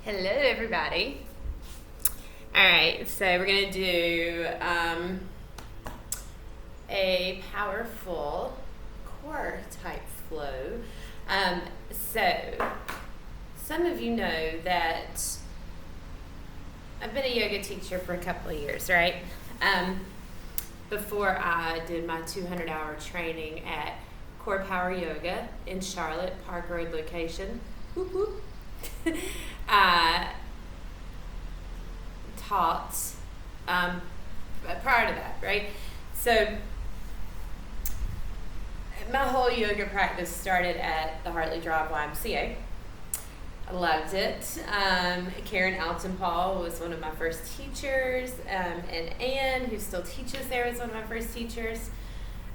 Hello, everybody. All right, so we're gonna do a powerful core type flow. So some of you know that I've been a yoga teacher for a couple of years, right? Before I did my 200-hour training at Core Power Yoga in Charlotte, Park Road location. Whoop, whoop. I taught prior to that, right? So my whole yoga practice started at the Hartley Drive YMCA. I loved it. Karen Altenpaul was one of my first teachers, and Anne, who still teaches there, was one of my first teachers.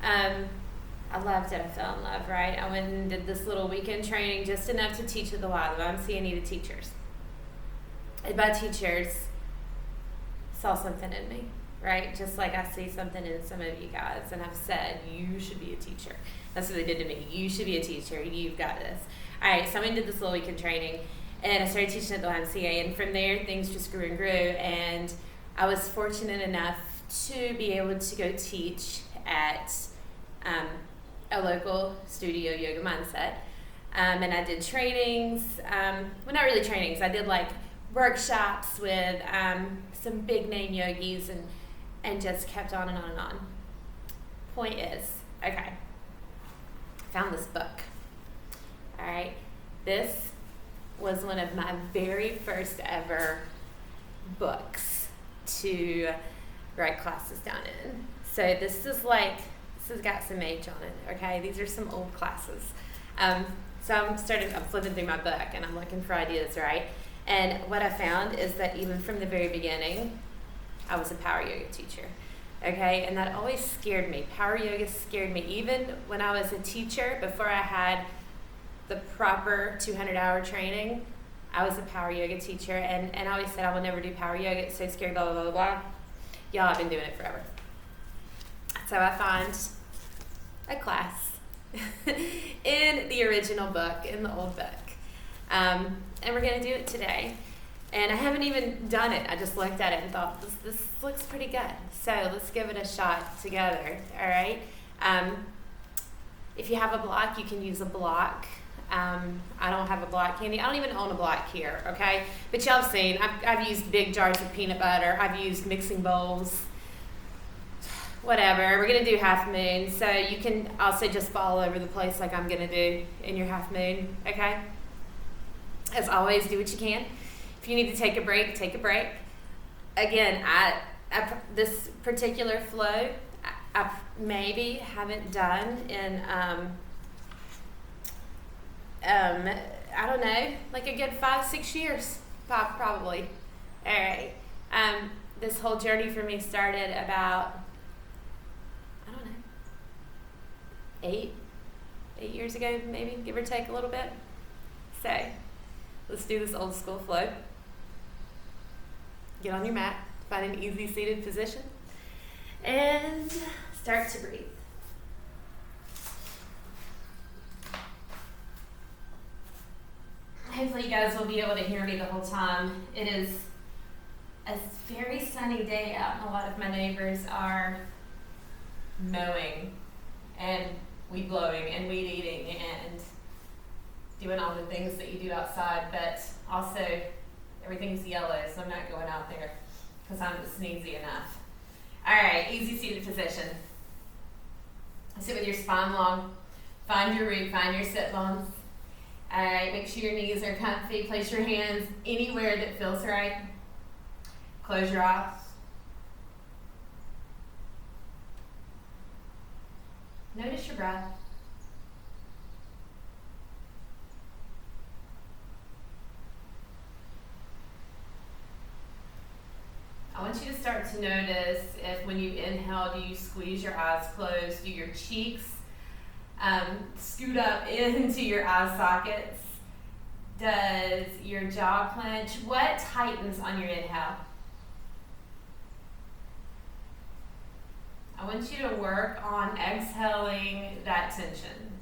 I loved it. I fell in love, right? I went and did this little weekend training, just enough to teach at the Y. The YMCA needed teachers. And my teachers saw something in me, right? Just like I see something in some of you guys, and I've said, you should be a teacher. That's what they did to me. You should be a teacher. You've got this. All right, so I did this little weekend training, and I started teaching at the YMCA, and from there, things just grew and grew, and I was fortunate enough to be able to go teach at a local studio, Yoga Mindset, and I did trainings, well, not really trainings, I did like workshops with some big name yogis, and just kept on and on and on. Point is, okay, found this book. All right, this was one of my very first ever books to write classes down in. So this has got some age on it, okay? These are some old classes. So I'm flipping through my book and I'm looking for ideas, right? And what I found is that even from the very beginning, I was a power yoga teacher, okay? And that always scared me. Power yoga scared me. Even when I was a teacher, before I had the proper 200-hour training, I was a power yoga teacher, and I always said I will never do power yoga. It's so scary, blah, blah, blah, blah. Y'all, I've been doing it forever. So I find a class in the original book, in the old book. And we're going to do it today. And I haven't even done it. I just looked at it and thought, this looks pretty good. So let's give it a shot together, all right? If you have a block, you can use a block. I don't have a block handy. I don't even own a block here, okay? But y'all have seen, I've used big jars of peanut butter. I've used mixing bowls. Whatever, we're going to do half moon, so you can also just fall all over the place like I'm going to do in your half moon, okay? As always, do what you can. If you need to take a break, take a break. Again, this particular flow, I maybe haven't done in, I don't know, like a good 5-6 years, probably. All right. This whole journey for me started about, I don't know, 8 years ago, maybe, give or take a little bit. So let's do this old school flow. Get on your mat, find an easy seated position, and start to breathe. Hopefully you guys will be able to hear me the whole time. It is a very sunny day out, and a lot of my neighbors are mowing and weed blowing and weed eating and doing all the things that you do outside, but also everything's yellow, so I'm not going out there because I'm sneezy enough. All right, easy seated position. Sit with your spine long. Find your root, find your sit bones. All right, make sure your knees are comfy. Place your hands anywhere that feels right. Close your eyes. Notice your breath. I want you to start to notice if when you inhale, do you squeeze your eyes closed? Do your cheeks scoot up into your eye sockets? Does your jaw clench? What tightens on your inhale? I want you to work on exhaling that tension.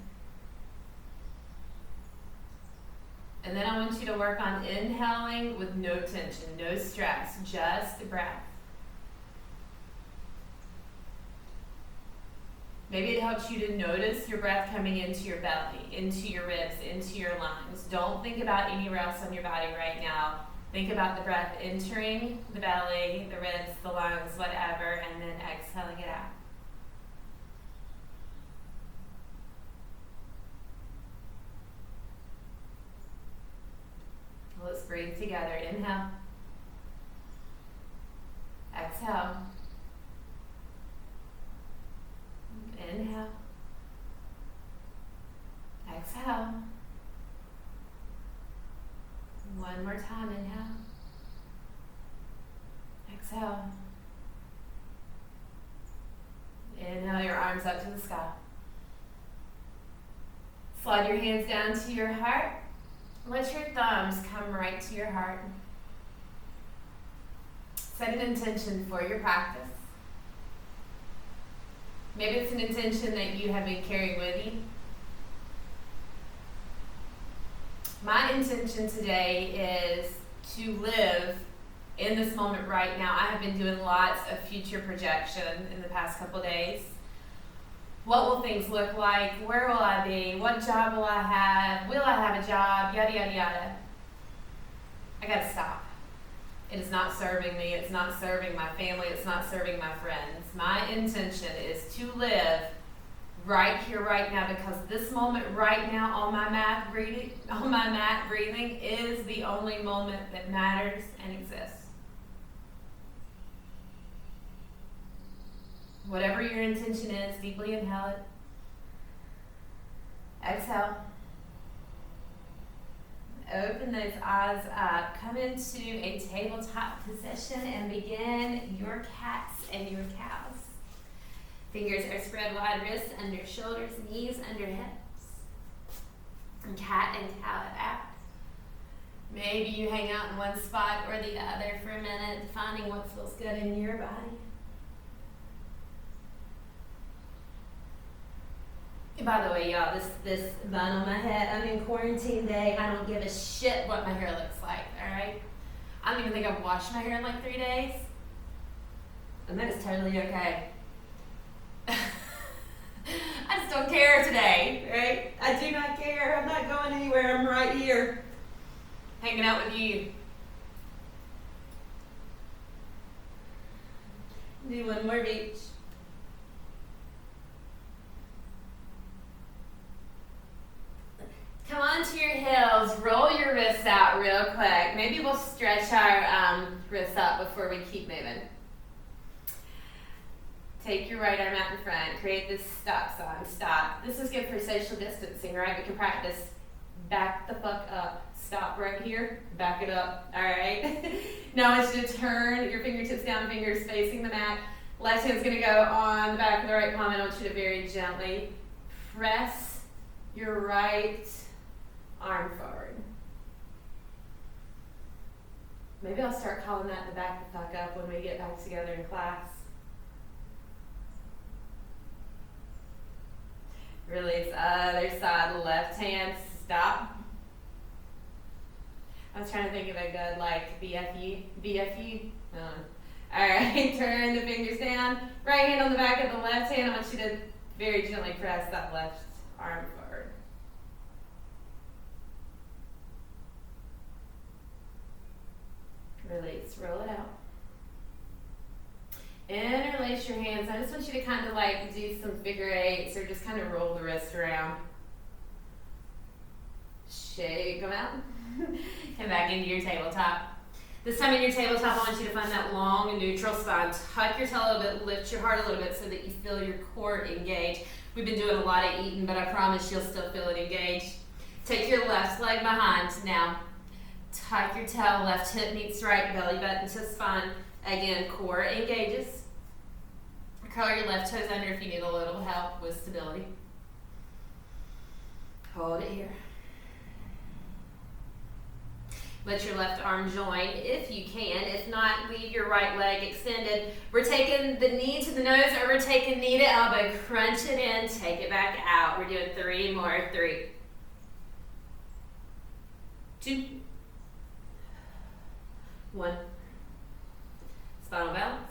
And then I want you to work on inhaling with no tension, no stress, just breath. Maybe it helps you to notice your breath coming into your belly, into your ribs, into your lungs. Don't think about anywhere else on your body right now. Think about the breath entering the belly, the ribs, the lungs, whatever, and then exhaling it out. Let's breathe together. Inhale. Exhale. Inhale. Exhale. One more time. Inhale. Exhale. Inhale your arms up to the sky. Slide your hands down to your heart. Let your thumbs come right to your heart. Set an intention for your practice. Maybe it's an intention that you have been carrying with you. My intention today is to live in this moment right now. I have been doing lots of future projection in the past couple days. What will things look like? Where will I be? What job will I have? Will I have a job? Yada, yada, yada. I gotta stop. It is not serving me. It's not serving my family. It's not serving my friends. My intention is to live right here, right now, because this moment right now on my mat breathing is the only moment that matters and exists. Whatever your intention is, deeply inhale it. Exhale. Open those eyes up. Come into a tabletop position and begin your cats and your cows. Fingers are spread wide, wrists under shoulders, knees under hips. And cat and cow it out. Maybe you hang out in one spot or the other for a minute, finding what feels good in your body. By the way, y'all, this bun on my head, I'm in quarantine day. I don't give a shit what my hair looks like, alright? I don't even think I've washed my hair in like 3 days. And that is totally okay. I just don't care today, right? I do not care. I'm not going anywhere. I'm right here, hanging out with you. Do one more beach. Come onto your heels, roll your wrists out real quick. Maybe we'll stretch our wrists out before we keep moving. Take your right arm out in front. Create this stop sign. Stop. This is good for social distancing, right? We can practice back the fuck up. Stop right here. Back it up. All right? Now I want you to turn your fingertips down, fingers facing the mat. Left hand's going to go on the back of the right palm. I want you to very gently press your right arm forward. Maybe I'll start calling that the back the fuck up when we get back together in class. Release other side, left hand, stop. I was trying to think of a good like BFU. Alright, turn the fingers down. Right hand on the back of the left hand. I want you to very gently press that left arm forward. Release, roll it out. Interlace your hands. I just want you to kind of like do some figure eights or just kind of roll the wrist around. Shake them out. Come back into your tabletop. This time in your tabletop, I want you to find that long and neutral spine. Tuck your tail a little bit, lift your heart a little bit so that you feel your core engaged. We've been doing a lot of eating, but I promise you'll still feel it engaged. Take your left leg behind now. Tuck your tail, left hip meets right, belly button to spine. Again, core engages. Curl your left toes under if you need a little help with stability. Hold it here. Let your left arm join if you can. If not, leave your right leg extended. We're taking the knee to the nose or we're taking knee to elbow. Crunch it in, take it back out. We're doing 3 more. 3, 2, 1. Spinal balance.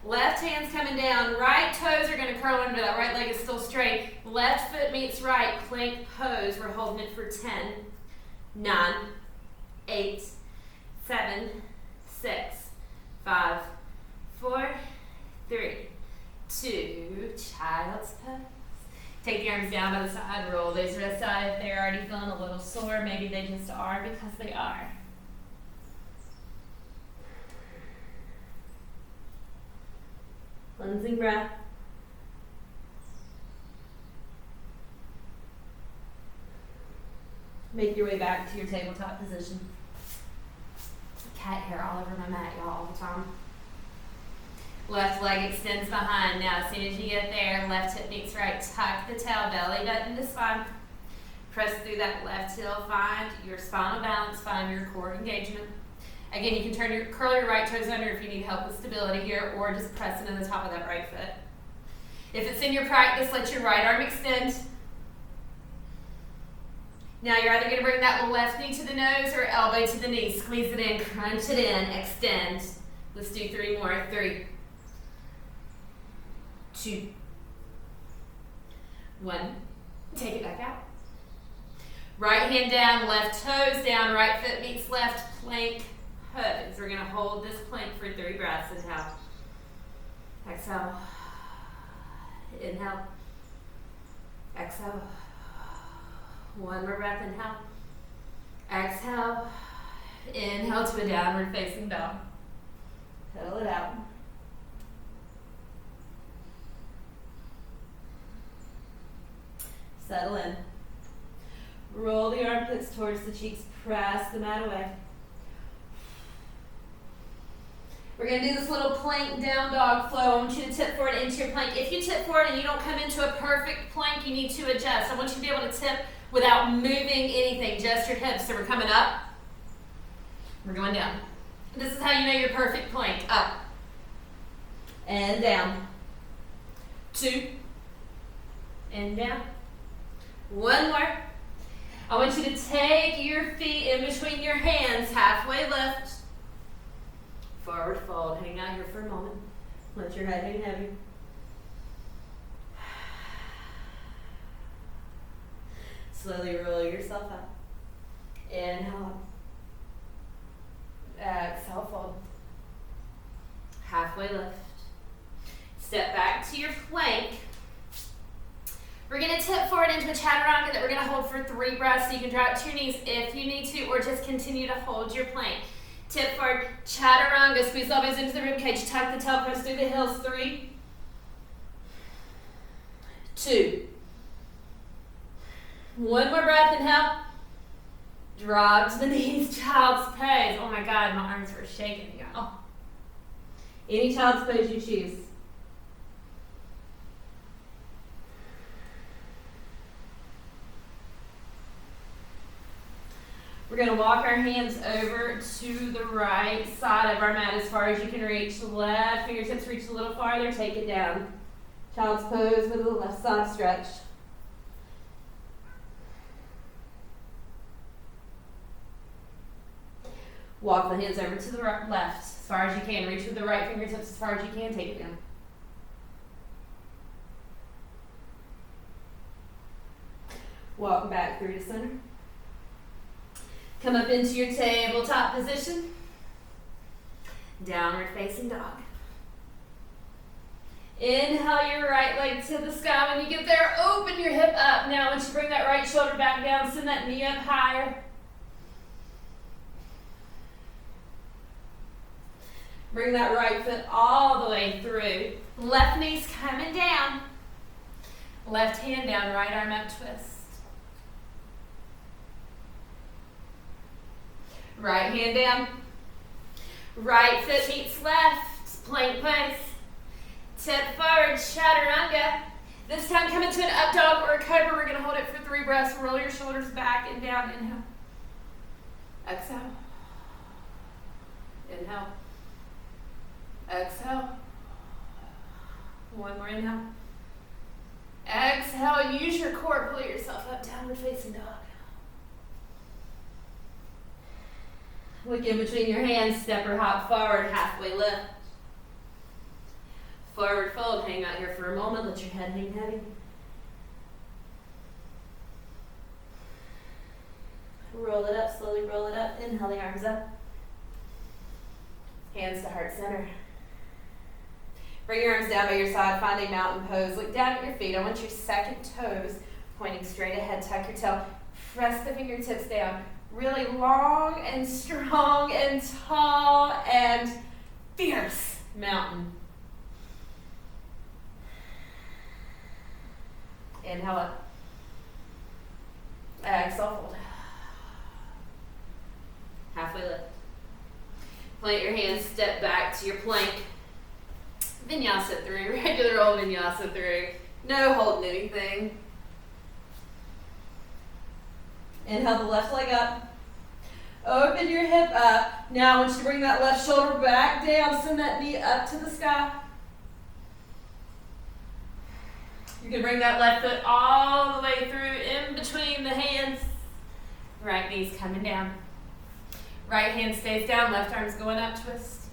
Left hand's coming down. Right toes are going to curl under. That right leg is still straight. Left foot meets right. Plank pose. We're holding it for 10, 9, 8, 7, 6, 5, 4, 3, 2. Child's pose. Take the arms down by the side. Roll those wrists out if they're already feeling a little sore. Maybe they just are because they are. Cleansing breath. Make your way back to your tabletop position. Cat hair all over my mat, y'all, all the time. Left leg extends behind. Now, as soon as you get there, left hip meets right. Tuck the tail, belly button to spine. Press through that left heel. Find your spinal balance. Find your core engagement. Again, you can curl your right toes under if you need help with stability here, or just press into the top of that right foot. If it's in your practice, let your right arm extend. Now you're either going to bring that left knee to the nose or elbow to the knee. Squeeze it in, crunch it in, extend. Let's do 3 more. 3, 2, 1. Take it back out. Right hand down, left toes down, right foot meets left, plank pose. We're going to hold this plank for 3 breaths. Inhale. Exhale. Inhale. Exhale. 1 more breath. Inhale. Exhale. Inhale to a downward facing dog. Pedal it out. Settle in. Roll the armpits towards the cheeks. Press the mat away. We're going to do this little plank down dog flow. I want you to tip forward into your plank. If you tip forward and you don't come into a perfect plank, you need to adjust. I want you to be able to tip without moving anything, just your hips. So we're coming up. We're going down. This is how you know your perfect plank. Up. And down. 2. And down. 1 more. I want you to take your feet in between your hands, halfway lift. Forward fold. Hang out here for a moment. Let your head hang heavy. Slowly roll yourself up. Inhale up. Exhale, fold. Halfway lift. Step back to your plank. We're going to tip forward into a chaturanga that we're going to hold for 3 breaths, so you can drop to your knees if you need to, or just continue to hold your plank. Tip forward, chaturanga, squeeze elbows into the ribcage, tuck the tail, press through the heels. 3, 2, 1 more breath. Inhale. Drop to the knees, child's pose. Oh my God, my arms were shaking, y'all. Any child's pose you choose. We're going to walk our hands over to the right side of our mat as far as you can reach. Left fingertips reach a little farther. Take it down. Child's pose with the left side stretched. Walk the hands over to the left as far as you can. Reach with the right fingertips as far as you can. Take it down. Walk back through to center. Come up into your tabletop position. Downward facing dog. Inhale your right leg to the sky. When you get there, open your hip up. Now, once you bring that right shoulder back down, send that knee up higher. Bring that right foot all the way through. Left knee's coming down. Left hand down, right arm up, twist. Right hand down. Right foot meets left. Plank pose. Tip forward, chaturanga. This time come into an up dog or a cobra. We're going to hold it for 3 breaths. Roll your shoulders back and down. Inhale. Exhale. Inhale. Exhale. 1 more inhale. Exhale. Use your core. Pull yourself up. Downward facing dog. Look in between your hands, step or hop forward, halfway lift. Forward fold, hang out here for a moment, let your head hang heavy. Roll it up, slowly roll it up, inhale the arms up. Hands to heart center. Bring your arms down by your side, find a mountain pose. Look down at your feet. I want your second toes pointing straight ahead. Tuck your tail. Press the fingertips down. Really long and strong and tall and fierce mountain. Inhale up. Exhale, fold. Halfway lift. Plant your hands, step back to your plank. Vinyasa through, regular old Vinyasa through. No holding anything. Inhale the left leg up. Open your hip up. Now I want you to bring that left shoulder back down. Send that knee up to the sky. You can bring that left foot all the way through in between the hands. Right knee's coming down. Right hand stays down, left arm's going up, twist.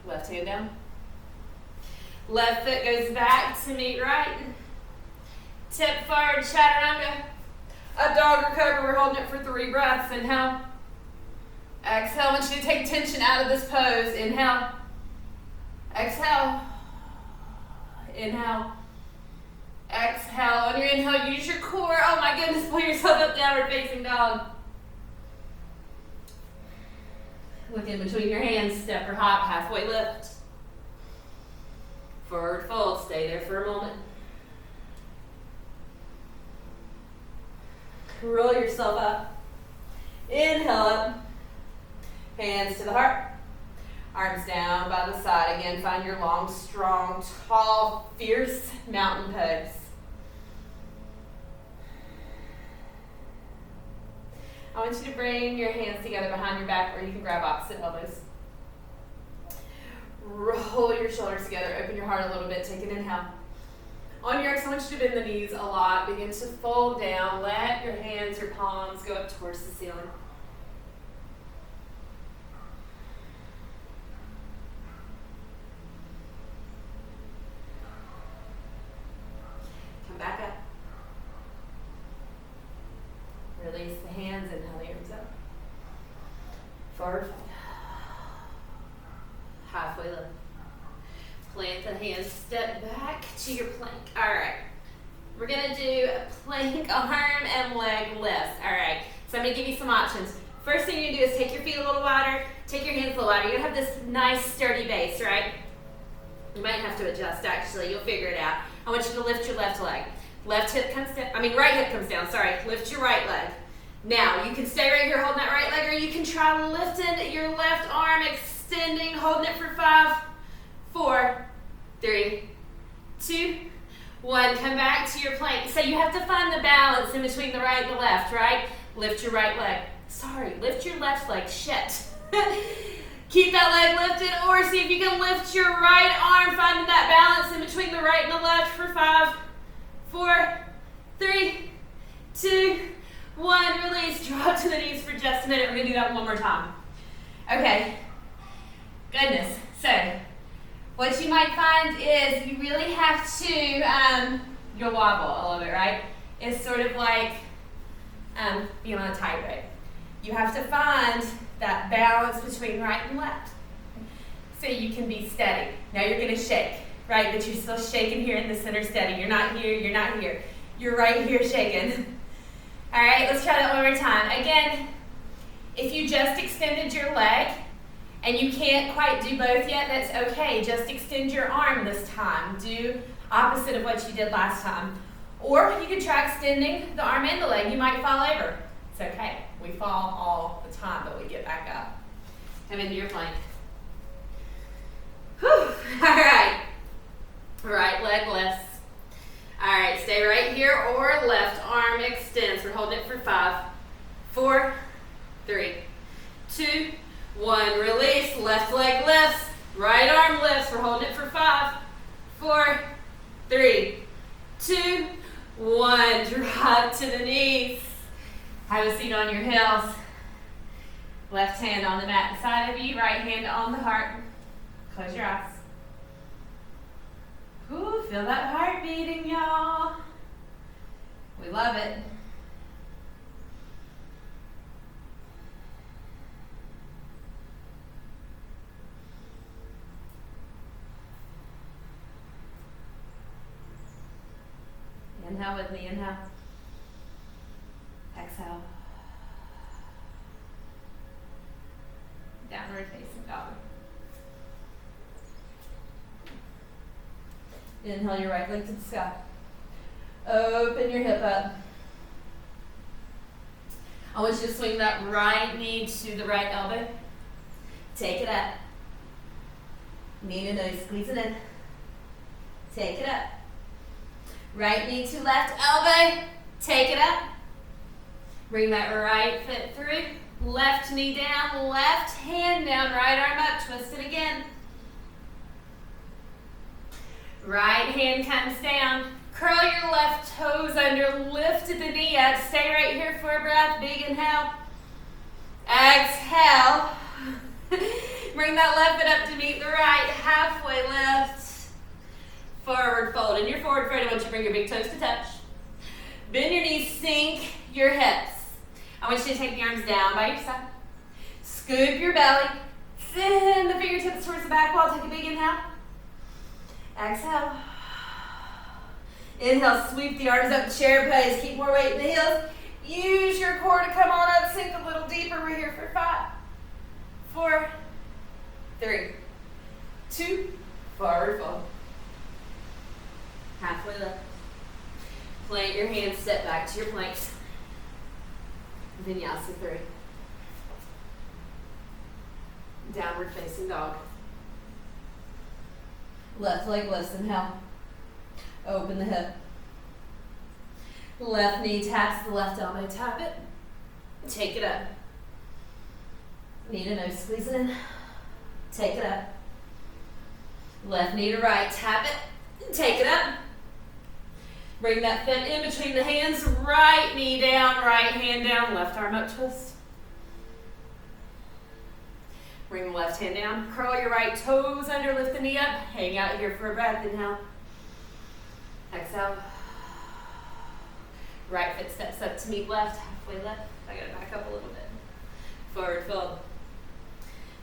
Left hand down. Left foot goes back to meet right. Tip forward, chaturanga. Up dog or cobra, we're holding it for 3 breaths. Inhale. Exhale, I want you to take tension out of this pose. Inhale. Exhale. Inhale. Exhale. On your inhale, use your core. Oh my goodness, pull yourself up, downward facing dog. Look in between your hands, step or hop, halfway lift. Forward fold, stay there for a moment. Roll yourself up. Inhale up. Hands to the heart. Arms down by the side. Again, find your long, strong, tall, fierce mountain pose. I want you to bring your hands together behind your back, or you can grab opposite elbows. Roll your shoulders together. Open your heart a little bit. Take an inhale. On your exhale, I want you to bend the knees a lot. Begin to fold down. Let your hands, your palms go up towards the ceiling. Come back up. Release the hands, inhale the arms up. Forward fold. Halfway lift. Plant the hands, step back to your plank. All right. We're gonna do a plank, arm, and leg lifts. All right. So I'm gonna give you some options. First thing you're gonna do is take your feet a little wider, take your hands a little wider. You're gonna have this nice sturdy base, right? You might have to adjust actually, you'll figure it out. I want you to lift your left leg. Right hip comes down, sorry. Lift your right leg. Now, you can stay right here holding that right leg, or you can try lifting your left arm, extending, holding it for 5, 4, 3, 2, 1. Come back to your plank. So you have to find the balance in between the right and the left, right? Lift your right leg. Lift your left leg. Shit. Keep that leg lifted, or see if you can lift your right arm, finding that balance in between the right and the left for 5, 4, 3, 2, 1. Release. Drop to the knees for just a minute. We're going to do that one more time. Okay. Goodness. So, what you might find is you really have to, you'll wobble a little bit, right? It's sort of like being on a tightrope. You have to find that balance between right and left so you can be steady. Now you're going to shake, right? But you're still shaking here in the center steady. You're not here, you're not here. You're right here shaking. All right, let's try that one more time. Again, if you just extended your leg and you can't quite do both yet, that's okay. Just extend your arm this time. Do opposite of what you did last time. Or you can try extending the arm and the leg. You might fall over. It's okay. We fall all the time, but we get back up. Come into your plank. Whew. All right. Right leg lifts. All right, stay right here, or left arm extends. We're holding it for 5, 4, 3, 2, 1. Release. Left leg lifts. Right arm lifts. We're holding it for 5, 4, 3, 2, 1. Drop to the knees. Have a seat on your heels. Left hand on the mat beside of you, right hand on the heart. Close your eyes. Ooh, feel that heart beating, y'all. We love it. Inhale with me, inhale. Exhale. Downward facing dog. Inhale your right leg to the sky. Open your hip up. I want you to swing that right knee to the right elbow. Take it up. Knee to nose, squeeze it in. Take it up. Right knee to left elbow. Take it up. Bring that right foot through. Left knee down, left hand down, right arm up. Twist it again. Right hand comes down. Curl your left toes under. Lift the knee up. Stay right here for a breath. Big inhale. Exhale. Bring that left foot up to meet the right. Halfway lift. Forward fold. In your forward fold, I want you to bring your big toes to touch. Bend your knees, sink your hips. I want you to take the arms down by your side. Scoop your belly. Send the fingertips towards the back wall. Take a big inhale. Exhale. Inhale, sweep the arms up, chair pose. Keep more weight in the heels. Use your core to come on up. Sink a little deeper. We're here for 5, 4, 3, 2, forward fold. Halfway lift. Plant your hands, step back to your planks. Vinyasa 3. Downward facing dog. Left leg lifts, inhale. Open the hip. Left knee taps the left elbow, tap it. Take it up. Knee to nose, squeeze it in. Take it up. Left knee to right, tap it. Take it up. Bring that foot in between the hands. Right knee down, right hand down, left arm up, twist. Bring the left hand down. Curl your right toes under, lift the knee up. Hang out here for a breath. Inhale. Exhale. Right foot steps up to meet left, halfway left. I gotta back up a little bit. Forward fold.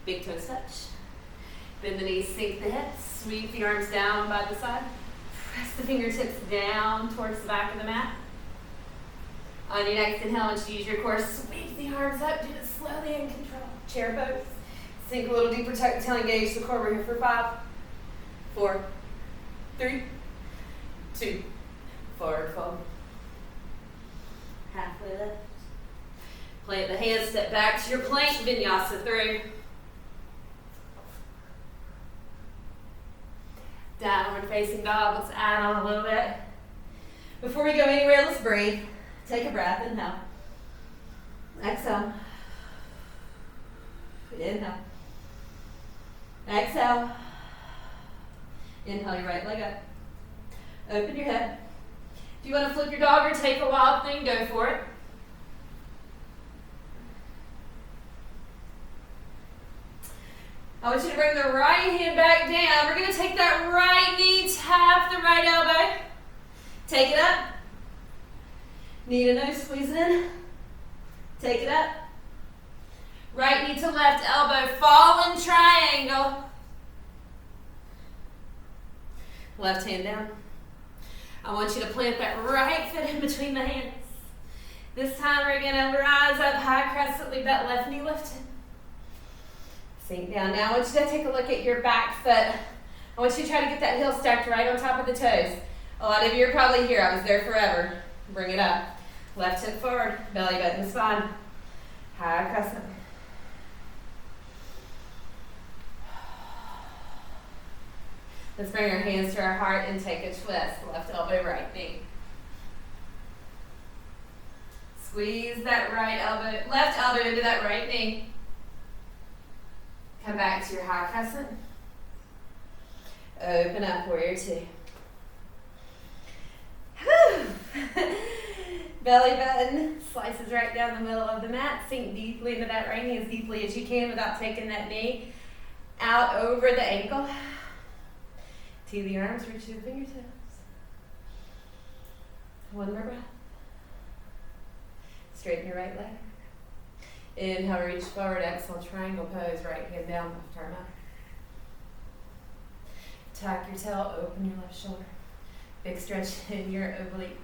Big toes touch. Bend the knees, sink the hips. Sweep the arms down by the side. Press the fingertips down towards the back of the mat. On your next inhale, I want you to use your core. Sweep the arms up. Do it slowly and control. Chair pose. Sink a little deeper, tuck the tail, engage the core. We're here for 5, 4, 3, 2, forward fold. Halfway lift. Plant the hands, step back to your plank, Vinyasa 3. Downward facing dog, let's add on a little bit. Before we go anywhere, let's breathe. Take a breath, inhale. Exhale. Inhale. Exhale. Inhale your right leg up. Open your head. If you want to flip your dog or take a wild thing, go for it. I want you to bring the right hand back down. We're going to take that right knee, tap the right elbow. Take it up. Knee to nose, squeeze it in. Take it up. Right knee to left elbow, fallen triangle. Left hand down. I want you to plant that right foot in between the hands. This time we're going to rise up high crescent, leave that left knee lifted. Sink down. Now I want you to take a look at your back foot. I want you to try to get that heel stacked right on top of the toes. A lot of you are probably here. I was there forever. Bring it up. Left hip forward, belly button spine. High crescent. Let's bring our hands to our heart and take a twist. Left elbow, right knee. Squeeze that right elbow, left elbow into that right knee. Come back to your high crescent. Open up, warrior 2. Whew. Belly button slices right down the middle of the mat. Sink deeply into that right knee as deeply as you can without taking that knee out over the ankle. Tee the arms, reach to the fingertips. One more breath. Straighten your right leg. Inhale, reach forward, exhale, triangle pose, right hand down, left arm up. Tuck your tail, open your left shoulder. Big stretch in your oblique.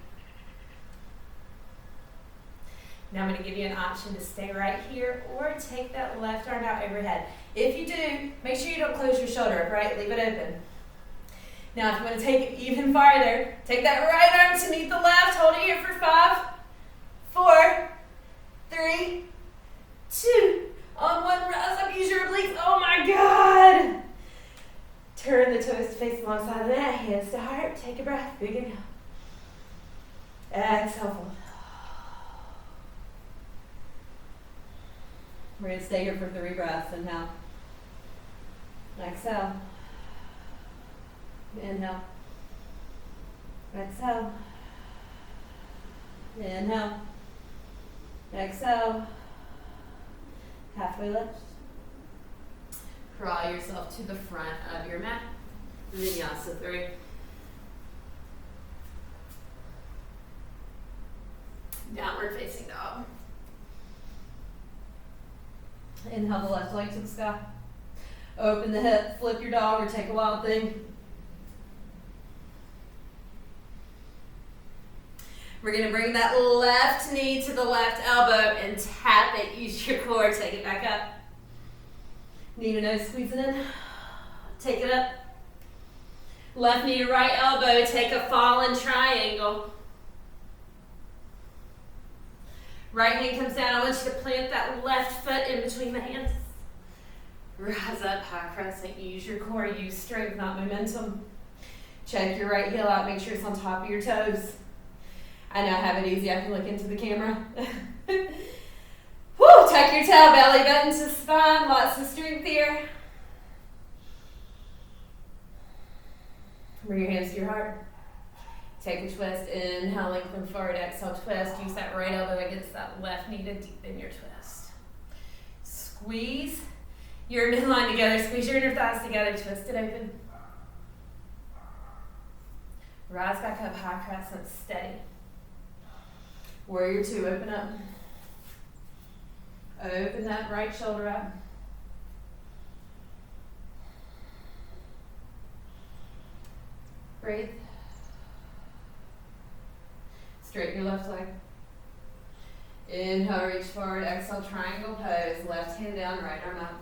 Now I'm going to give you an option to stay right here or take that left arm out overhead. If you do, make sure you don't close your shoulder, right? Leave it open. Now if you want to take it even farther, take that right arm to meet the left. Hold it here for 5, 4, 3, 2. On one, rise up, use your obliques. Oh my God. Turn the toes to face alongside of that. Hands to heart. Take a breath. Big inhale. Exhale, fold. We're going to stay here for 3 breaths. Inhale. Exhale. Inhale. Exhale. Inhale. Exhale. Halfway lift. Crawl yourself to the front of your mat. Vinyasa 3. Downward facing dog. Inhale the left leg to the sky. Open the hip, flip your dog or take a wild thing. We're going to bring that left knee to the left elbow and tap it. Use your core. Take it back up. Knee to nose, squeeze it in. Take it up. Left knee to right elbow. Take a fallen triangle. Right hand comes down. I want you to plant that left foot in between the hands. Rise up, high crescent. Use your core. Use strength, not momentum. Check your right heel out. Make sure it's on top of your toes. I now have it easy. I can look into the camera. Woo! Tuck your tail, belly button to spine. Lots of strength here. Bring your hands to your heart. Take a twist. Inhale, lengthen forward. Exhale, twist. Use that right elbow against that left knee to deepen your twist. Squeeze your midline together. Squeeze your inner thighs together. Twist it open. Rise back up, high crescent, steady. Warrior 2, open up. Open that right shoulder up. Breathe. Straighten your left leg. Inhale, reach forward. Exhale, triangle pose. Left hand down, right arm up.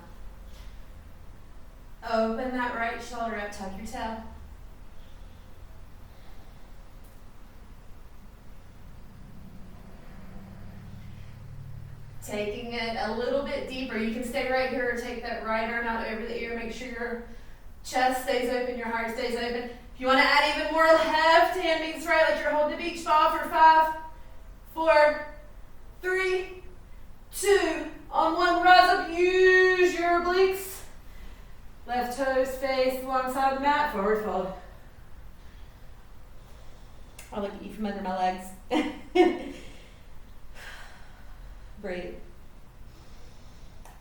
Open that right shoulder up. Tuck your tail. Taking it a little bit deeper. You can stay right here or take that right arm out over the ear. Make sure your chest stays open, your heart stays open. If you want to add even more left hand meets right, like you're holding a beach ball for 5, 4, 3, 2. On one, rise up. Use your obliques. Left toes face alongside the mat. Forward fold. I'll look at you from under my legs. Breathe.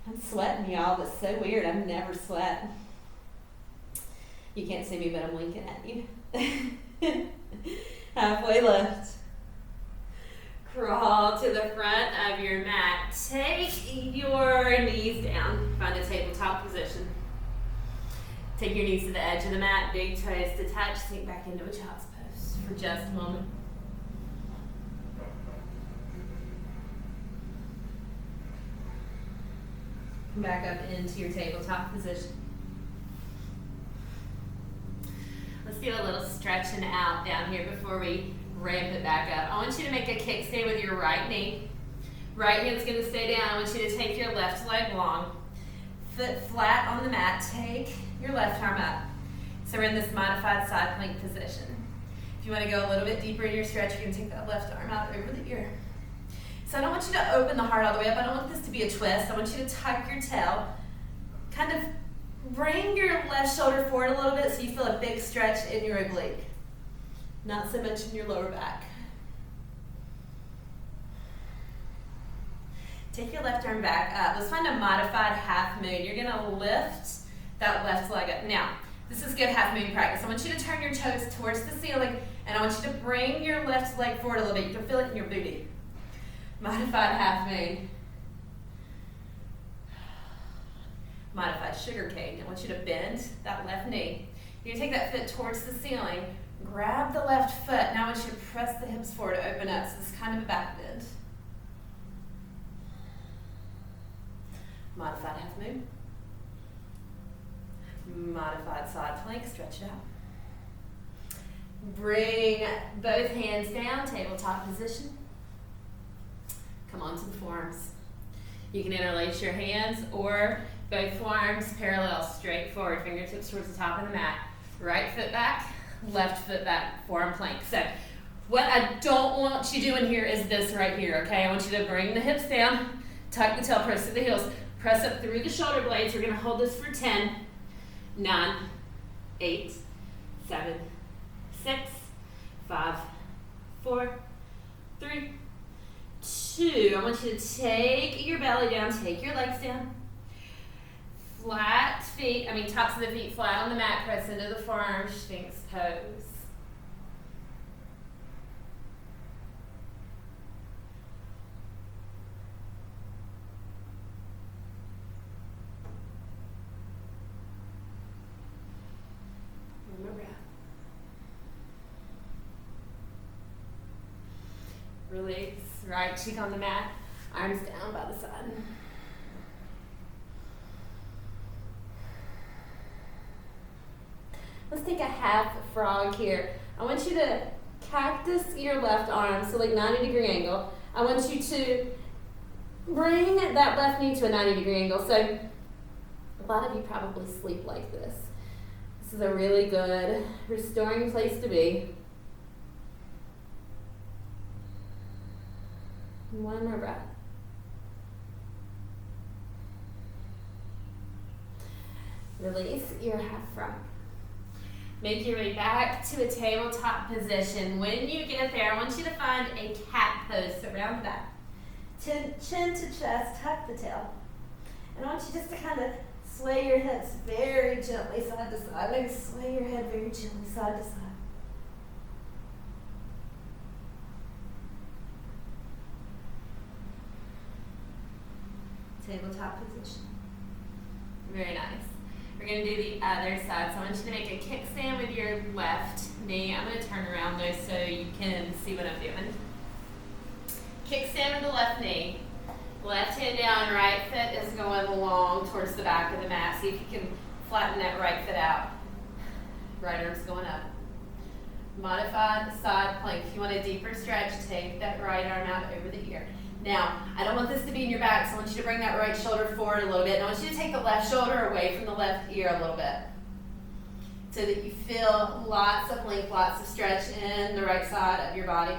I'm sweating, y'all. That's so weird. I never sweat. You can't see me, but I'm winking at you. Halfway lift. Crawl to the front of your mat. Take your knees down. Find a tabletop position. Take your knees to the edge of the mat. Big toes to touch. Sink back into a child's pose for just a moment. Come back up into your tabletop position. Let's do a little stretching out down here before we ramp it back up. I want you to make a kickstand with your right knee. Right hand's going to stay down. I want you to take your left leg long. Foot flat on the mat. Take your left arm up. So we're in this modified side plank position. If you want to go a little bit deeper in your stretch, you're going to take that left arm out over the ear. So I don't want you to open the heart all the way up. I don't want this to be a twist. I want you to tuck your tail. Kind of bring your left shoulder forward a little bit so you feel a big stretch in your oblique. Not so much in your lower back. Take your left arm back up. Let's find a modified half moon. You're gonna lift that left leg up. Now, this is good half moon practice. I want you to turn your toes towards the ceiling, and I want you to bring your left leg forward a little bit. You can feel it in your booty. Modified half moon. Modified sugar cane. I want you to bend that left knee. You're gonna take that foot towards the ceiling, grab the left foot. Now I want you to press the hips forward to open up. So this is kind of a back bend. Modified half moon. Modified side plank, stretch it out. Bring both hands down, tabletop position. Come onto the forearms. You can interlace your hands or both forearms parallel, straight forward, fingertips towards the top of the mat. Right foot back, left foot back, forearm plank. So what I don't want you doing here is this right here, okay? I want you to bring the hips down, tuck the tail, press to the heels, press up through the shoulder blades. We're gonna hold this for 10, 9, 8, 7, 6, 5, 4, 3, 2. I want you to take your belly down, take your legs down. Flat feet, tops of the feet flat on the mat, press into the forearms, Sphinx pose. One more breath. Release, right cheek on the mat, arms down by the side. Let's take a half frog here. I want you to cactus your left arm, so like 90-degree angle. I want you to bring that left knee to a 90-degree angle. So a lot of you probably sleep like this. This is a really good restoring place to be. One more breath. Release your half frog. Make your way back to a tabletop position. When you get there, I want you to find a cat pose. So round the back. Chin to chest, tuck the tail. And I want you just to kind of sway your hips very gently side to side. Maybe sway your head very gently side to side. Tabletop position. Very nice. We're going to do the other side. So I want you to make a kickstand with your left knee. I'm going to turn around though so you can see what I'm doing. Kickstand with the left knee. Left hand down, right foot is going long towards the back of the mat. See if you can flatten that right foot out. Right arm's going up. Modified side plank. If you want a deeper stretch, take that right arm out over the ear. Now, I don't want this to be in your back, so I want you to bring that right shoulder forward a little bit. And I want you to take the left shoulder away from the left ear a little bit so that you feel lots of length, lots of stretch in the right side of your body.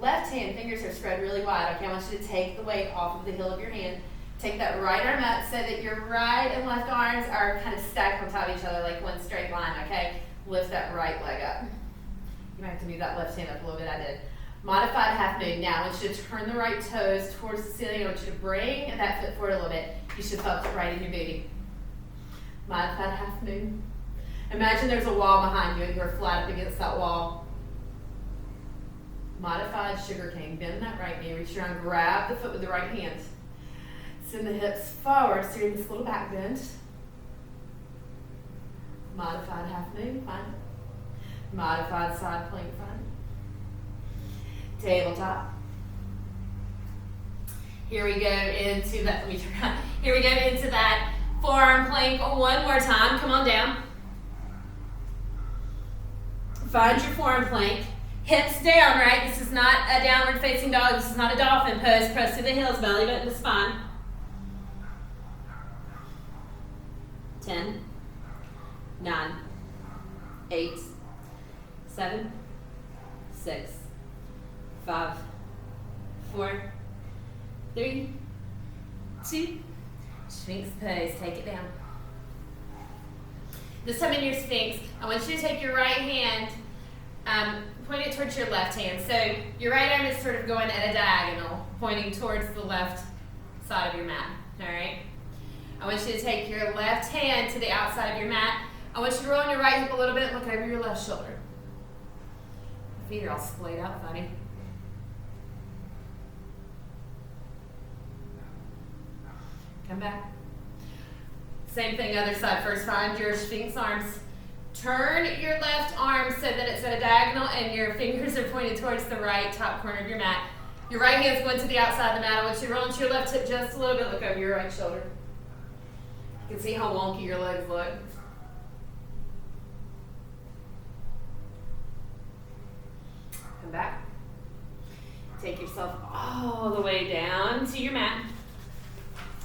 Left hand, fingers are spread really wide. Okay, I want you to take the weight off of the heel of your hand. Take that right arm up so that your right and left arms are kind of stacked on top of each other like one straight line, okay? Lift that right leg up. You might have to move that left hand up a little bit, I did. Modified half moon. Now, I want you to turn the right toes towards the ceiling. I want you to bring that foot forward a little bit. You should felt it right in your booty. Modified half moon. Imagine there's a wall behind you and you're flat up against that wall. Modified sugar cane. Bend that right knee. Reach around, grab the foot with the right hand. Send the hips forward, so you're in this little back bend. Modified half moon. Fine. Modified side plank front. Tabletop. Here we go into that. Let me turn around. Here we go into that forearm plank one more time. Come on down. Find your forearm plank. Hips down, right? This is not a downward facing dog. This is not a dolphin pose. Press to the heels, belly button to spine. 10, 9, 8, 7, 6, 5, 4, 3, 2, Sphinx pose. Take it down. This time in your Sphinx, I want you to take your right hand, point it towards your left hand. So your right arm is sort of going at a diagonal, pointing towards the left side of your mat, all right? I want you to take your left hand to the outside of your mat. I want you to roll on your right hip a little bit, look over your left shoulder. Feet are all splayed out funny. Come back. Same thing, other side. First, find your Sphinx arms. Turn your left arm so that it's at a diagonal and your fingers are pointed towards the right top corner of your mat. Your right hand's going to the outside of the mat. I want you to roll into your left hip just a little bit. Look over your right shoulder. You can see how wonky your legs look. Come back. Take yourself all the way down to your mat.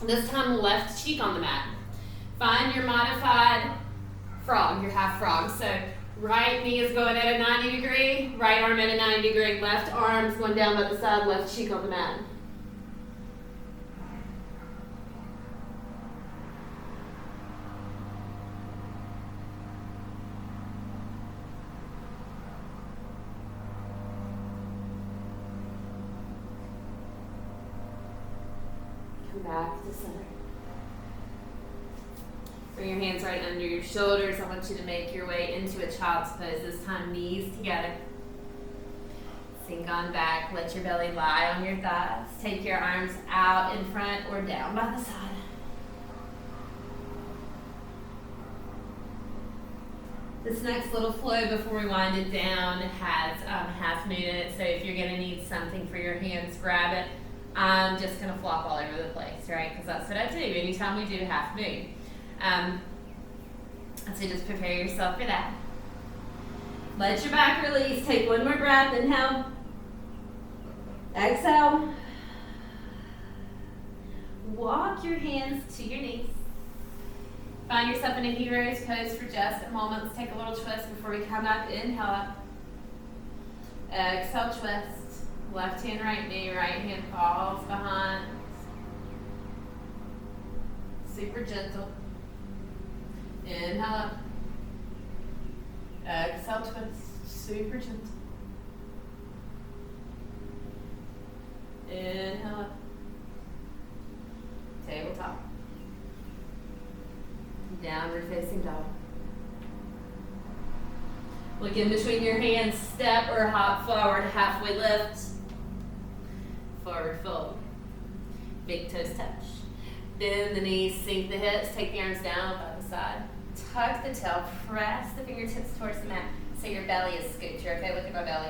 This time, left cheek on the mat. Find your modified frog, your half frog. So right knee is going at a 90 degree, right arm at a 90 degree, left arm's going down by the side, left cheek on the mat. Come back to center. Bring your hands right under your shoulders. I want you to make your way into a child's pose. This time, knees together. Sink on back. Let your belly lie on your thighs. Take your arms out in front or down by the side. This next little flow before we wind it down has half moon in it. So if you're going to need something for your hands, grab it. I'm just going to flop all over the place, right? Because that's what I do anytime we do half moon. So just prepare yourself for that. Let your back release. Take one more breath. Inhale. Exhale. Walk your hands to your knees. Find yourself in a hero's pose for just a moment. Let's take a little twist before we come up. Inhale up. Exhale, twist. Left hand, right knee. Right hand falls behind. Super gentle. Inhale up. Exhale, twist. Super gentle. Inhale up. Tabletop. Downward facing dog. Look in between your hands. Step or hop forward. Halfway lift. Forward fold. Big toes touch. Bend the knees, sink the hips, take the arms down by the side. Tuck the tail, press the fingertips towards the mat so your belly is scooped. You're okay? Look at my belly.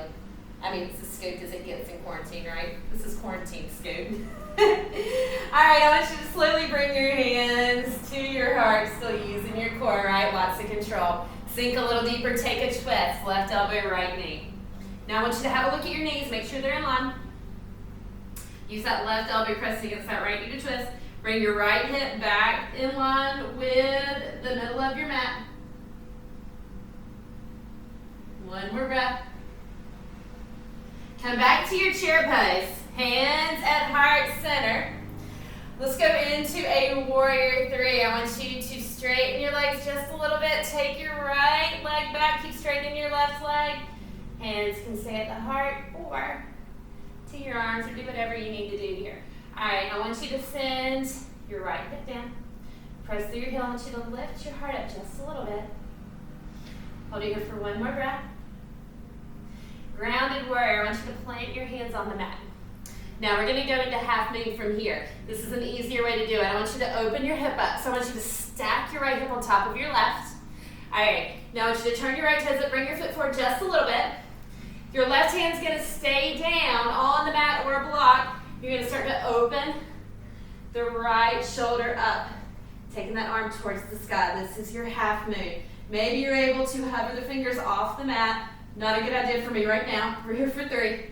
I mean, it's as scooped as it gets in quarantine, right? This is quarantine scoop. Alright, I want you to slowly bring your hands to your heart, still using your core, right? Lots of control. Sink a little deeper, take a twist. Left elbow, right knee. Now I want you to have a look at your knees, make sure they're in line. Use that left elbow pressed against that right knee to twist. Bring your right hip back in line with the middle of your mat. One more breath. Come back to your chair pose. Hands at heart center. Let's go into a warrior three. I want you to straighten your legs just a little bit. Take your right leg back. Keep straightening your left leg. Hands can stay at the heart or to your arms or do whatever you need to do here. All right, I want you to send your right hip down. Press through your heel. I want you to lift your heart up just a little bit. Hold it here for one more breath. Grounded warrior. I want you to plant your hands on the mat. Now we're going to go into half moon from here. This is an easier way to do it. I want you to open your hip up. So I want you to stack your right hip on top of your left. All right, now I want you to turn your right toes up. Bring your foot forward just a little bit. Your left hand's going to stay down on the mat or a block. You're going to start to open the right shoulder up, taking that arm towards the sky. This is your half moon. Maybe you're able to hover the fingers off the mat. Not a good idea for me right now. We're here for 3,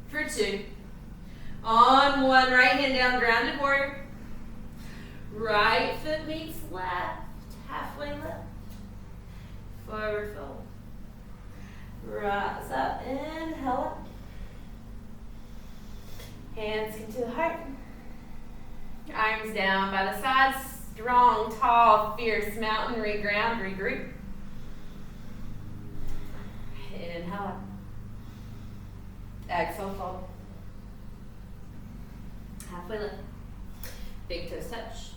for 2. On 1, right hand down, grounded warrior. Right foot meets left, halfway lift. Forward fold. Rise up, inhale up. Hands into the heart. Arms down by the sides. Strong, tall, fierce mountain. Reground, regroup. Inhale up. Exhale, fold. Halfway lift. Big toes touch.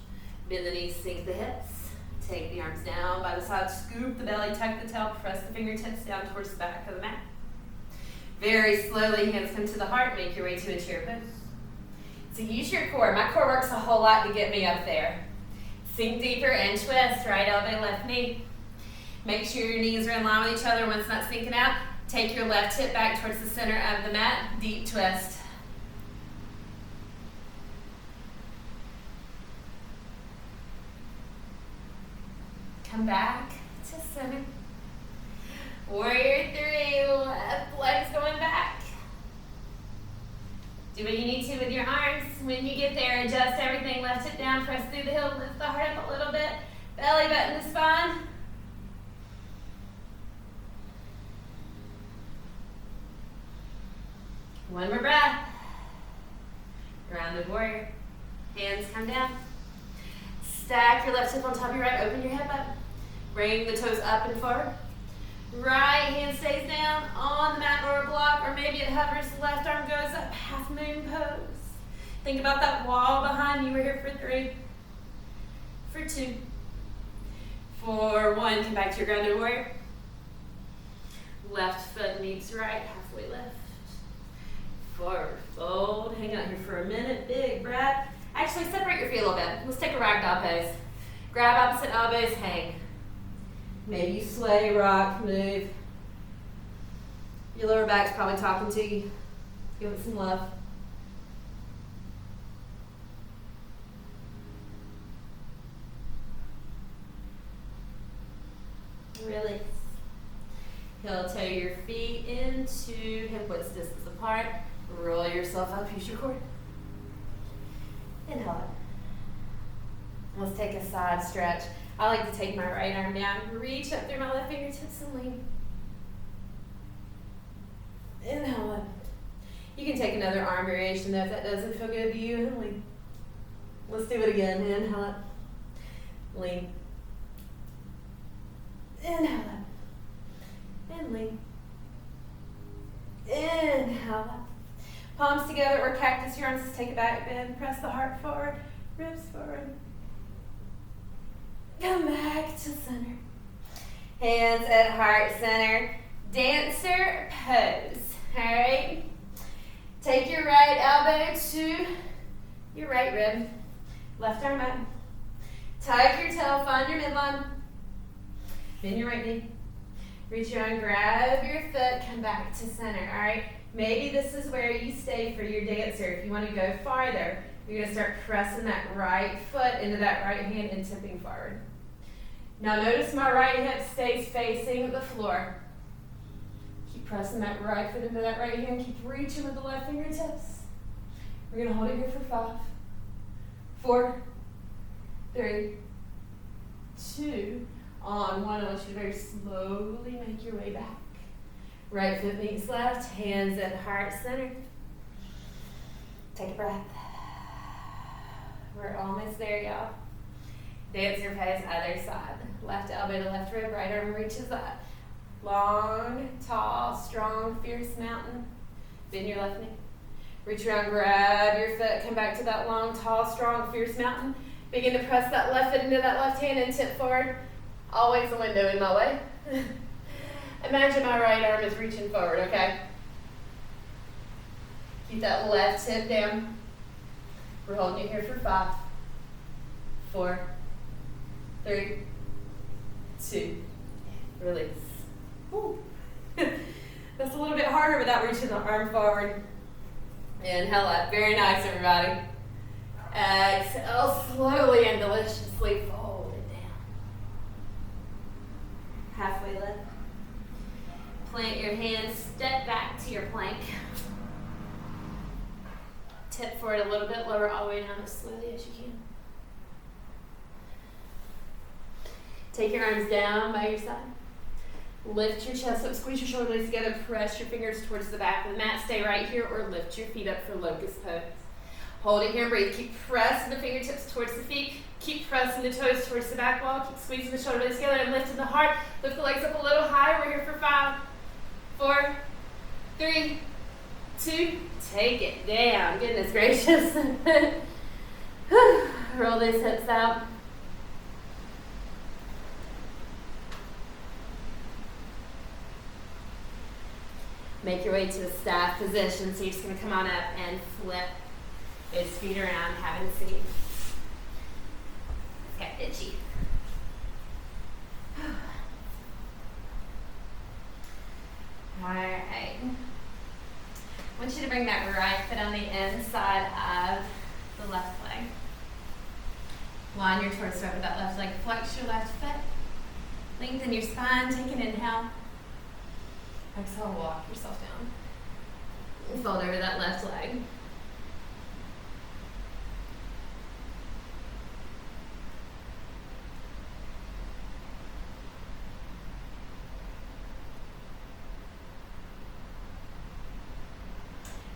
Bend the knees, sink the hips. Take the arms down by the side, scoop the belly, tuck the tail, press the fingertips down towards the back of the mat. Very slowly, hands come to the heart, make your way to a chair pose. So use your core. My core works a whole lot to get me up there. Sink deeper and twist, right elbow, left knee. Make sure your knees are in line with each other. Once not sinking out, take your left hip back towards the center of the mat, deep twist. Come back to center. Warrior 3, left leg's going back. Do what you need to with your arms. When you get there, adjust everything, left hip down, press through the heel, lift the heart up a little bit, belly button to spine. One more breath. Grounded warrior. Hands come down. Stack your left hip on top of your right, open your hip up. Bring the toes up and forward. Right hand stays down on the mat or a block, or maybe it hovers, left arm goes up, half moon pose. Think about that wall behind you. We're here for 3, for 2, for 1. Come back to your grounded warrior. Left foot meets right, halfway lift. Forward fold. Hang out here for a minute. Big breath. Actually, separate your feet a little bit. Let's take a ragdoll pose. Grab opposite elbows, hang. Maybe you sway, rock, move. Your lower back's probably talking to you. Give it some love. Release. Heel toe your feet into hip width distance apart. Roll yourself up, use your core. Inhale up. Let's take a side stretch. I like to take my right arm down, reach up through my left fingertips and lean. Inhale up. You can take another arm variation though if that doesn't feel good to you, and lean. Let's do it again. Inhale up. Lean. Inhale up. And lean. Inhale up. Palms together or cactus your arms. Just take a back bend. Press the heart forward. Ribs forward. Come back to center. Hands at heart center. Dancer pose. Alright. Take your right elbow to your right rib. Left arm up. Tuck your tail, find your midline. Bend your right knee. Reach around, grab your foot, come back to center. Alright. Maybe this is where you stay for your dancer. If you want to go farther, you're going to start pressing that right foot into that right hand and tipping forward. Now notice my right hip stays facing the floor. Keep pressing that right foot into that right hand. Keep reaching with the left fingertips. We're going to hold it here for 5, 4, 3, 2, on 1. I want you to very slowly make your way back. Right foot meets left, hands at heart center. Take a breath. We're almost there, y'all. Dancer pose, other side. Left elbow to left rib, right arm reaches up. Long, tall, strong, fierce mountain. Bend your left knee. Reach around, grab your foot, come back to that long, tall, strong, fierce mountain. Begin to press that left foot into that left hand and tip forward. Always a window in my way. Imagine my right arm is reaching forward, okay? Keep that left hip down. We're holding you here for 5, 4, 3, 2, release. Woo. That's a little bit harder without reaching the arm forward. Inhale up. Very nice, everybody. Exhale slowly and deliciously. Fold it down. Halfway lift. Plant your hands. Step back to your plank. Tip forward a little bit. Lower all the way down as slowly as you can. Take your arms down by your side. Lift your chest up, squeeze your shoulder blades together, press your fingers towards the back of the mat. Stay right here or lift your feet up for locust pose. Hold it here and breathe. Keep pressing the fingertips towards the feet. Keep pressing the toes towards the back wall. Keep squeezing the shoulder blades together and lifting the heart. Lift the legs up a little higher. We're here for 5, 4, 3, 2, take it down. Goodness gracious. Roll those hips out. Make your way to a staff position. So you're just going to come on up and flip those feet around, having a seat. It's got itchy. Alright. I want you to bring that right foot on the inside of the left leg. Line your torso over that left leg. Flex your left foot. Lengthen your spine. Take an inhale. Exhale, walk yourself down. Fold over that left leg.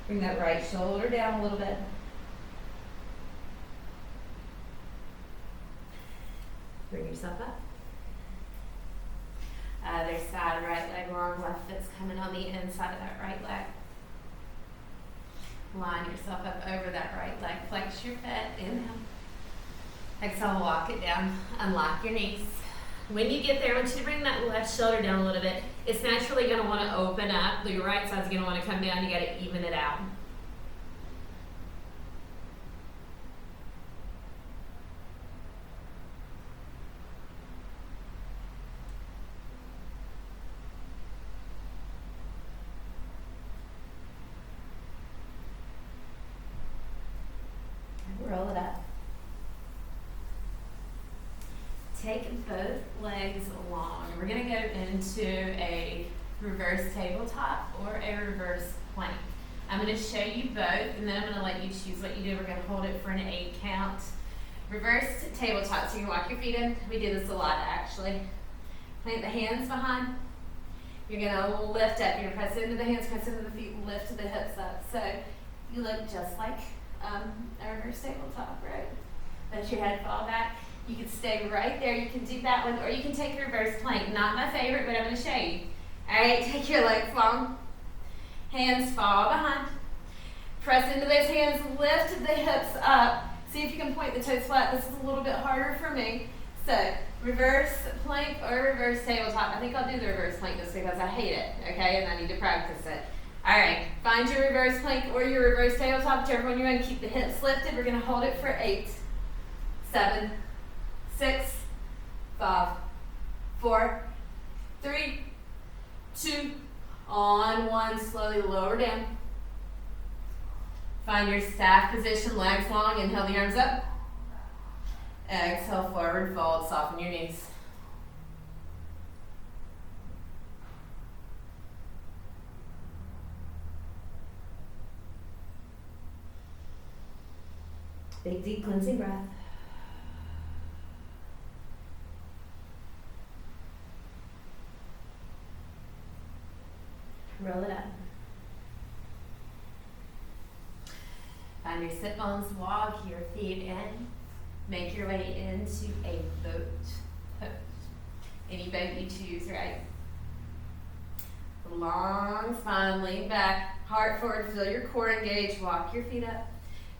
Bring that right shoulder down a little bit. Bring yourself up. Other side, right leg long, left foot's coming on the inside of that right leg. Line yourself up over that right leg. Flex your foot. Inhale. Exhale, walk it down. Unlock your knees. When you get there, I want you to bring that left shoulder down a little bit. It's naturally going to want to open up. Your right side's going to want to come down. You got to even it out. Roll it up. Take both legs long. We're going to go into a reverse tabletop or a reverse plank. I'm going to show you both, and then I'm going to let you choose what you do. We're going to hold it for an 8 count. Reverse tabletop, so you can walk your feet in. We do this a lot, actually. Plant the hands behind. You're going to lift up. You're going to press into the hands, press into the feet, lift the hips up. So you look just like a reverse tabletop, right? Let your head fall back. You can stay right there. You can do that one, or you can take a reverse plank. Not my favorite, but I'm going to show you. All right, take your legs long. Hands fall behind. Press into those hands. Lift the hips up. See if you can point the toes flat. This is a little bit harder for me. So, reverse plank or reverse tabletop. I think I'll do the reverse plank just because I hate it, okay? And I need to practice it. All right, find your reverse plank or your reverse tabletop, whichever one you're in. Keep the hips lifted. We're going to hold it for 8, 7, 6, 5, 4, 3, 2, on 1. Slowly lower down. Find your staff position, legs long. Inhale the arms up. Exhale, forward fold. Soften your knees. Big, deep cleansing breath. Roll it up. Find your sit bones, walk your feet in. Make your way into a boat pose. Any boat you choose, right? Long spine, lean back, heart forward, feel your core engage, walk your feet up.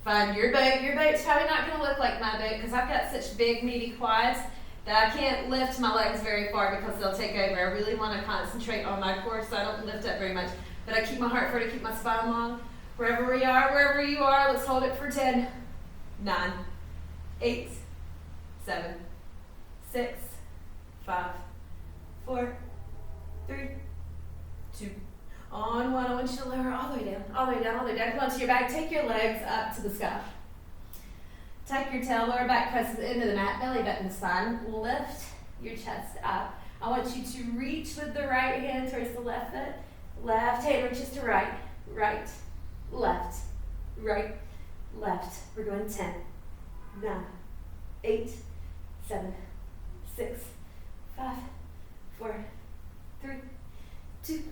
Find your boat. Your boat's probably not going to look like my boat because I've got such big, meaty quads that I can't lift my legs very far because they'll take over. I really want to concentrate on my core, so I don't lift up very much. But I keep my heart forward, I keep my spine long. Wherever we are, wherever you are, let's hold it for 10, 9, 8, 7, 6, 5, 4, 3, 2. On 1, I want you to lower all the way down, all the way down, all the way down. Come onto your back. Take your legs up to the sky. Tuck your tail, lower back presses into the mat, belly button spine. Lift your chest up. I want you to reach with the right hand towards the left foot. Left hand reaches to right, right, left, right, left. We're going 10, 9, 8, 7, 6, 5, 4, 3, 2,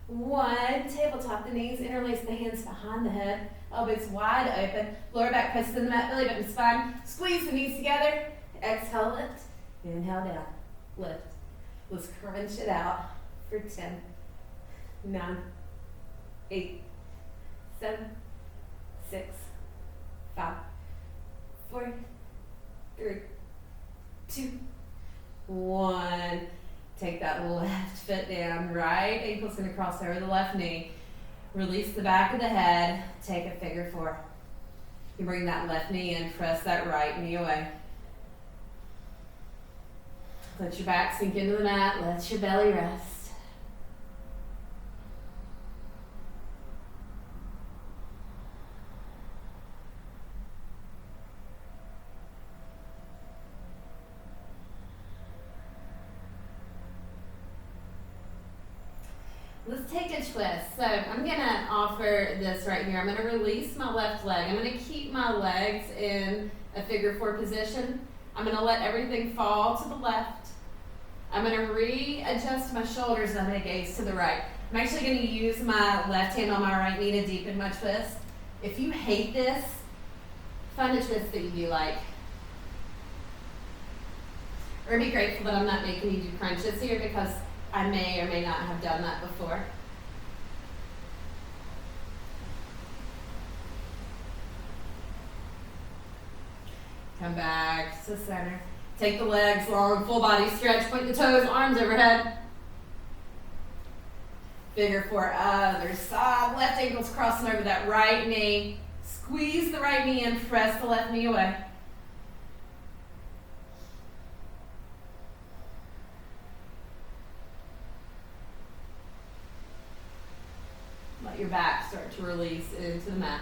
1. Tabletop the knees, interlace the hands behind the head, elbows wide open, lower back presses in the mat, belly button spine. Squeeze the knees together. Exhale, lift. Inhale down, lift. Let's crunch it out for 10, 9, 8, 7, 6, 5, 4, 3, 2, 1. Take that left foot down. Right ankle's going to cross over the left knee. Release the back of the head. Take a figure 4. You bring that left knee in. Press that right knee away. Let your back sink into the mat. Let your belly rest. Let's take a twist. So I'm going to offer this right here. I'm going to release my left leg. I'm going to keep my legs in a figure 4 position. I'm going to let everything fall to the left. I'm going to readjust my shoulders and I'm going to gaze to the right. I'm actually going to use my left hand on my right knee to deepen my twist. If you hate this, find a twist that you do like. Or be grateful that I'm not making you do crunches here because I may or may not have done that before. Come back to center. Take the legs long, full body stretch. Point the toes, arms overhead. Figure 4, other side. Left ankle's crossing over that right knee. Squeeze the right knee in, press the left knee away. Let your back start to release into the mat.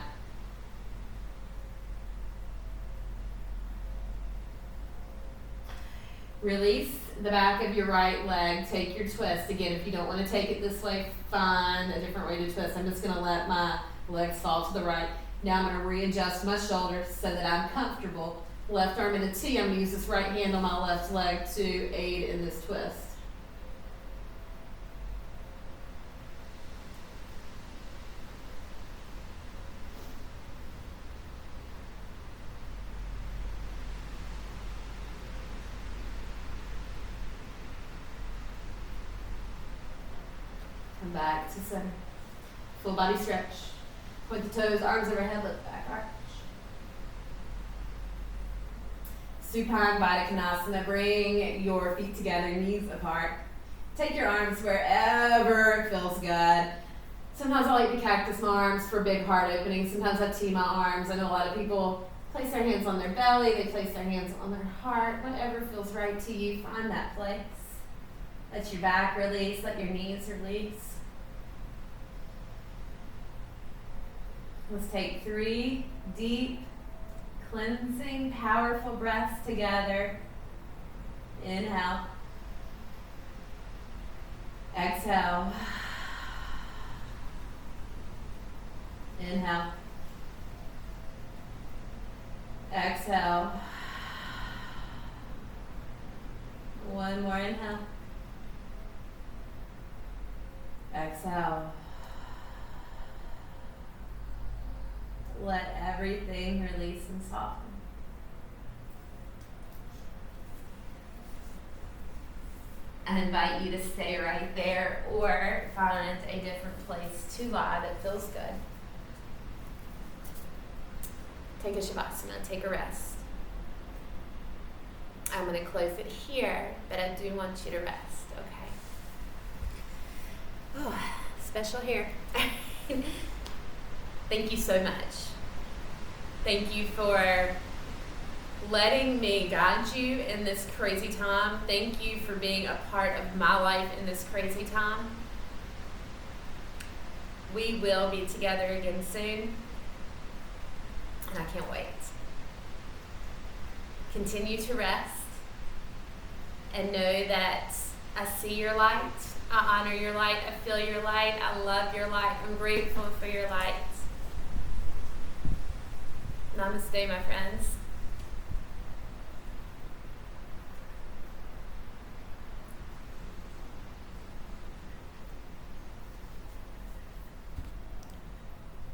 Release the back of your right leg. Take your twist. Again, if you don't want to take it this way, find a different way to twist. I'm just going to let my legs fall to the right. Now I'm going to readjust my shoulders so that I'm comfortable. Left arm in a T. I'm going to use this right hand on my left leg to aid in this twist. Come back to center. Full body stretch. Point the toes, arms overhead, lift back arch. Supine Baddha Konasana. Bring your feet together, knees apart. Take your arms wherever it feels good. Sometimes I like to cactus my arms for big heart openings. Sometimes I tee my arms. I know a lot of people place their hands on their belly. They place their hands on their heart. Whatever feels right to you, find that place. Let your back release. Let your knees release. Let's take 3 deep, cleansing, powerful breaths together. Inhale. Exhale. Inhale. Exhale. One more inhale. Exhale. Let everything release and soften. I invite you to stay right there or find a different place to lie that feels good. Take a Shavasana, take a rest. I'm going to close it here, but I do want you to rest, okay? Oh, special here. Thank you so much. Thank you for letting me guide you in this crazy time. Thank you for being a part of my life in this crazy time. We will be together again soon, and I can't wait. Continue to rest and know that I see your light. I honor your light. I feel your light. I love your light. I'm grateful for your light. Namaste, my friends.